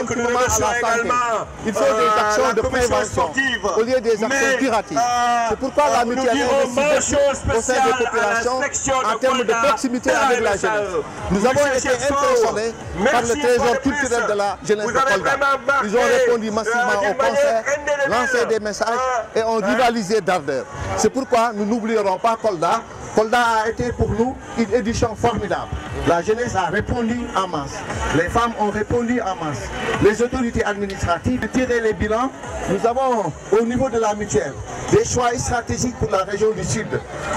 que nous remercions également. Il faut des actions de prévention au lieu des actions piratives. C'est pourquoi la mutuelle investit au sein des populations en termes de proximité avec la jeunesse. Nous avons été impressionnés par le trésor culturel de la jeunesse de Kolda. Ils ont répondu massivement au concert, lancé des messages et ont rivalisé d'ardeur. C'est pourquoi nous n'oublierons pas Kolda. Kolda a été pour nous une édition formidable. La jeunesse a répondu en masse. Les femmes ont répondu en masse. Les autorités administratives ont tiré les bilans. Nous avons au niveau de la mutuelle des choix stratégiques pour la région du Sud.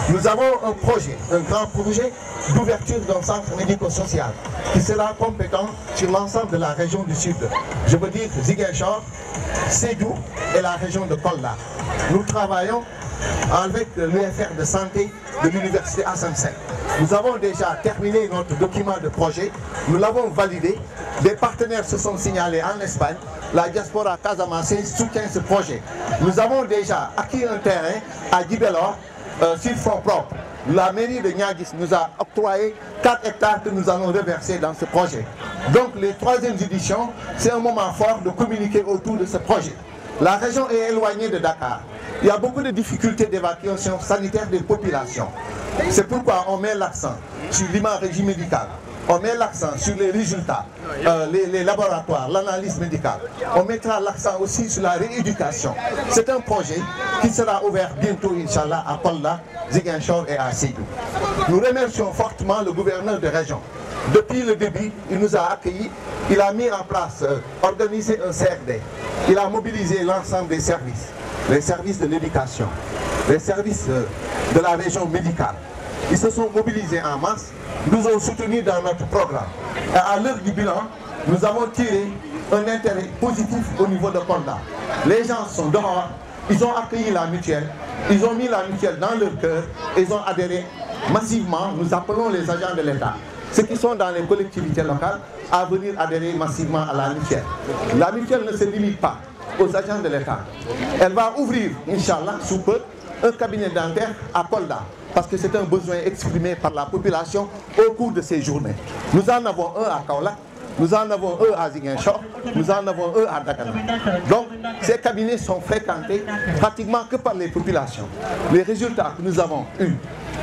Nous avons un projet, un grand projet d'ouverture d'un centre médico-social qui sera compétent sur l'ensemble de la région du Sud. Je veux dire Ziguinchor, Sédhiou et la région de Kolda. Nous travaillons avec l'UFR de santé de l'université Hassan Sek. Nous avons déjà terminé notre document de projet, nous l'avons validé, des partenaires se sont signalés en Espagne, la diaspora Casamance soutient ce projet. Nous avons déjà acquis un terrain à Djibélor sur fonds propres. La mairie de Niaguis nous a octroyé 4 hectares que nous allons reverser dans ce projet. Donc les 3e éditions, c'est un moment fort de communiquer autour de ce projet. La région est éloignée de Dakar. Il y a beaucoup de difficultés d'évacuation sanitaire des populations. C'est pourquoi on met l'accent sur l'imagerie médicale. On met l'accent sur les résultats, les laboratoires, l'analyse médicale. On mettra l'accent aussi sur la rééducation. C'est un projet qui sera ouvert bientôt, Inch'Allah, à Kolda, Ziguinchor et à Sédhiou. Nous remercions fortement le gouverneur de région. Depuis le début, il nous a accueillis, il a mis en place, organisé un CRD. Il a mobilisé l'ensemble des services, les services de l'éducation, les services de la région médicale. Ils se sont mobilisés en masse, nous ont soutenus dans notre programme. Et à l'heure du bilan, nous avons tiré un intérêt positif au niveau de Kolda. Les gens sont dehors, ils ont accueilli la mutuelle, ils ont mis la mutuelle dans leur cœur, ils ont adhéré massivement. Nous appelons les agents de l'État, ceux qui sont dans les collectivités locales, à venir adhérer massivement à la mutuelle. La mutuelle ne se limite pas aux agents de l'État. Elle va ouvrir, Inch'Allah, sous peu, un cabinet dentaire à Kolda, parce que c'est un besoin exprimé par la population au cours de ces journées. Nous en avons un à Kaolack, nous en avons un à Ziguinchor, nous en avons un à Dakar. Donc, ces cabinets sont fréquentés pratiquement que par les populations. Les résultats que nous avons eus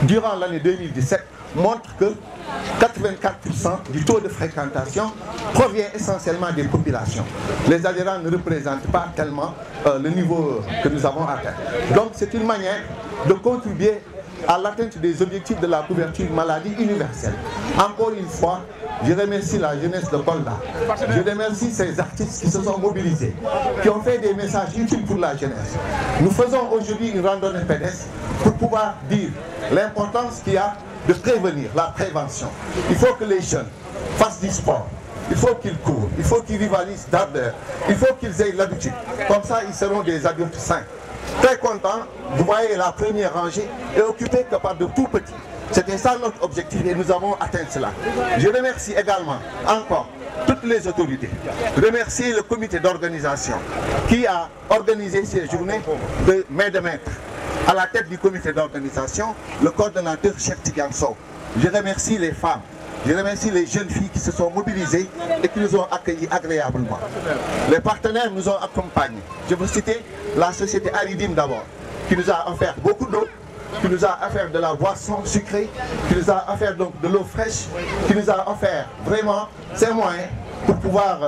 durant l'année 2017 montrent que 84% du taux de fréquentation provient essentiellement des populations. Les adhérents ne représentent pas tellement le niveau que nous avons atteint. Donc c'est une manière de contribuer à l'atteinte des objectifs de la couverture maladie universelle. Encore une fois, je remercie la jeunesse de Kolda. Je remercie ces artistes qui se sont mobilisés, qui ont fait des messages utiles pour la jeunesse. Nous faisons aujourd'hui une randonnée pédestre pour pouvoir dire l'importance qu'il y a de prévenir, la prévention. Il faut que les jeunes fassent du sport, il faut qu'ils courent, il faut qu'ils rivalisent d'ardeur, il faut qu'ils aient l'habitude. Comme ça, ils seront des adultes sains. Très contents, vous voyez la première rangée est occupée que par de tout petits. C'était ça notre objectif et nous avons atteint cela. Je remercie également encore toutes les autorités. Je remercie le comité d'organisation qui a organisé ces journées de main de maître. À la tête du comité d'organisation, le coordonnateur Cheikh Tidiane Sow. Je remercie les femmes, je remercie les jeunes filles qui se sont mobilisées et qui nous ont accueillis agréablement. Les partenaires nous ont accompagnés. Je veux citer la société Aridim d'abord, qui nous a offert beaucoup d'eau, qui nous a offert de la boisson sucrée, qui nous a offert donc de l'eau fraîche, qui nous a offert vraiment ses moyens pour pouvoir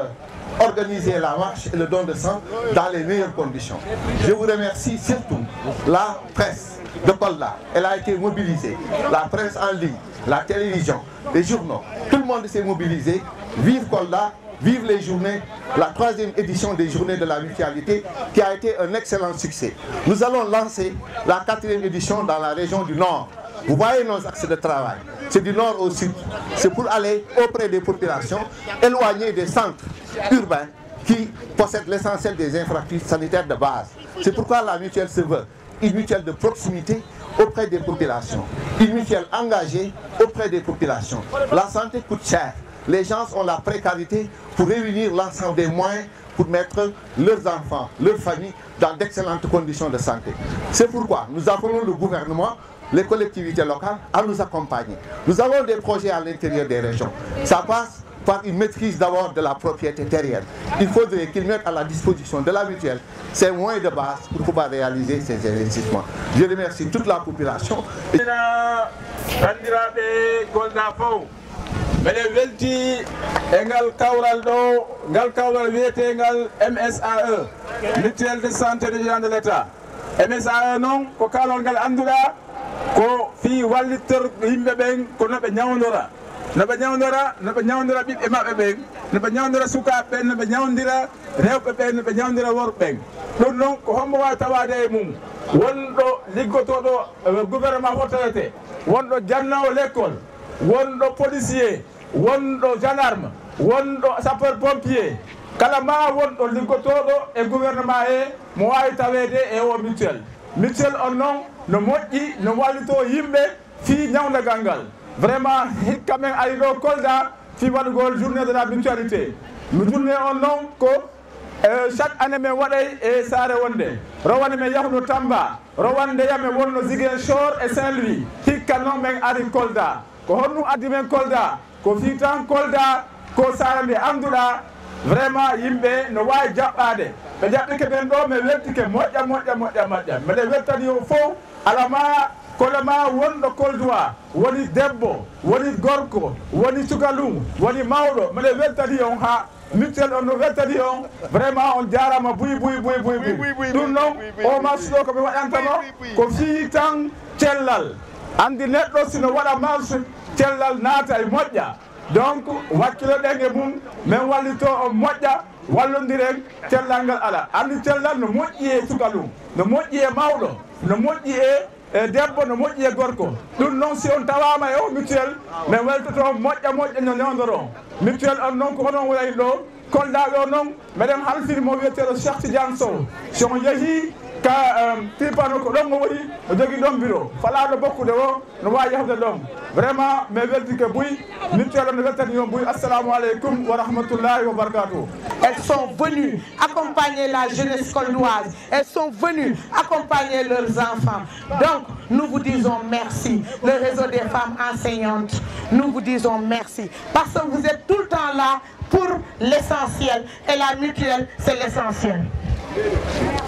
organiser la marche et le don de sang dans les meilleures conditions. Je vous remercie surtout la presse de Kolda. Elle a été mobilisée, la presse en ligne, la télévision, les journaux. Tout le monde s'est mobilisé. Vive Kolda, vive les journées, la 3e édition des journées de la mutualité qui a été un excellent succès. Nous allons lancer la 4e édition dans la région du Nord. Vous voyez nos axes de travail. C'est du nord au sud. C'est pour aller auprès des populations, éloignées des centres urbains qui possèdent l'essentiel des infrastructures sanitaires de base. C'est pourquoi la mutuelle se veut une mutuelle de proximité auprès des populations. Une mutuelle engagée auprès des populations. La santé coûte cher. Les gens ont la précarité pour réunir l'ensemble des moyens pour mettre leurs enfants, leurs familles dans d'excellentes conditions de santé. C'est pourquoi nous appelons le gouvernement, les collectivités locales à nous accompagner. Nous avons des projets à l'intérieur des régions. Ça passe par une maîtrise d'abord de la propriété terrienne. Il faudrait qu'ils mettent à la disposition de la mutuelle ces moyens de base pour pouvoir réaliser ces investissements. Je remercie toute la population. Mene welti e ngal kawral wiyetengal MSAE, mutuelle de santé de de l'État. MSAE non ko kalol ngal anduɗa ko fi wallitor yimɓe ɓen ko noɓe ñawdora noɓe ñawdora ɓiɓɓe maɓɓe ɓen noɓe ñawdora sukaɓe ɓen noɓe ñawdira rewɓe ɓen noɓe ñawdira worɓe ɓen. ɗum noon ko hombo wawi tawade e mum wonɗo liggotoɗo gouvernement hotoyete, wonɗo jannawo l'école, wonɗo policier, wonɗo gendarme, wonɗo sapeur pompier, kala ma wonɗo liggotoɗo e gouvernement he mo wawi tawede e o mutuelle on noon no moƴƴi no wallito yimɓe fi ñawdagal ngal. Vraiment hikka men ari ɗo Kolda fi waɗugol journée de la mutualité. Journée on noon ko chaque année men waɗay e saare wonde rowane men yahno Tamba, rowande yamen wonno Ziguinchor e Saint-Louis. Hikka noon men ari Kolda ko honɗum addi men Kolda ko fi tan Kolda ko saare nde anduɗa vraiment yimɓe no wawi jaɓɓade ɓe jaɓɓike ɓen ɗo mi weltike moƴƴa mbeɗe weltani o fof alama kolema wonɗo Koldoa, woni debbo, woni gorko, woni cukalum, woni mawɗo, mbeɗe weltani on ha mutuelle on no weltani on vraiment on jarama buy ɗum noon o marche ɗo koɓe waɗantano ko fi tan cellal. Andi neɗɗo sino waɗa marche cellal naata e moƴƴa, donc wakkilo ɗen e mum min wallito o moƴƴa wallodiren cellal ngal ala. Andi cellal no moƴƴi e cukalum, no moƴƴi e mawɗo, no moƴƴi e debbo, no moƴƴi e gorko. ɗum noon si on tawama e o mutuelle min weltoto moƴƴa no newdoron. Mutuelle on noon ko honon wayi ɗo Kolda ɗo noon meɗen halfini mo wiyeteɗo Cheikh Tidiane Sow, so on yeehi ka tipano ko ɗon o woni o jogui ɗon bureau falaɗo bokkude o no wawi yahde ɗon. Vraiment mi weltike Bouy, mutuelle no weltani on Bouy. Assalamu aleykum wa rahmatullahi wa barakatuh. Elles sont venues accompagner la jeunesse coldoise, elles sont venues accompagner leurs enfants. Donc nous vous disons merci, le réseau des femmes enseignantes, nous vous disons merci parce que vous êtes tout le temps là pour l'essentiel et la mutuelle c'est l'essentiel.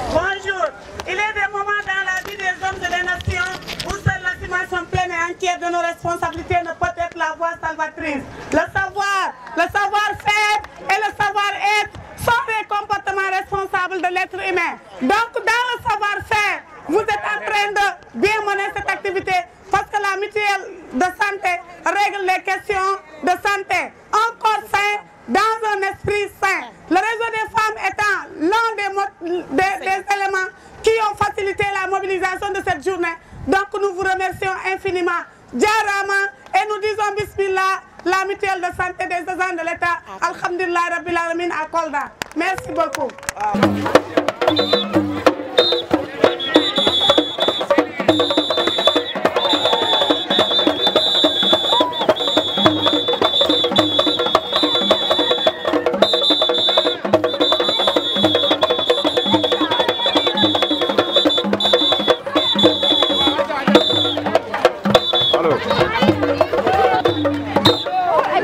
Bonjour, il est des moments dans la vie des hommes et des nations où seule l'assumation pleine et entière de nos responsabilités ne peut être la voie salvatrice. Le savoir-faire et le savoir-être sont des comportements responsables de l'être humain. Donc dans le savoir-faire, vous êtes en train de bien mener cette activité parce que la mutuelle de santé règle les questions de santé. Un corps sain dans un esprit sain. Le réseau des femmes étant l'un des éléments qui ont facilité la mobilisation de cette journée. Donc nous vous remercions infiniment. Djarama, et nous disons Bismillah, la mutuelle de santé des agents de l'État. Alhamdulillah Rabbil Alamin à Kolda. Merci beaucoup.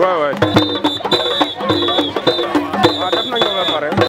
Ouais.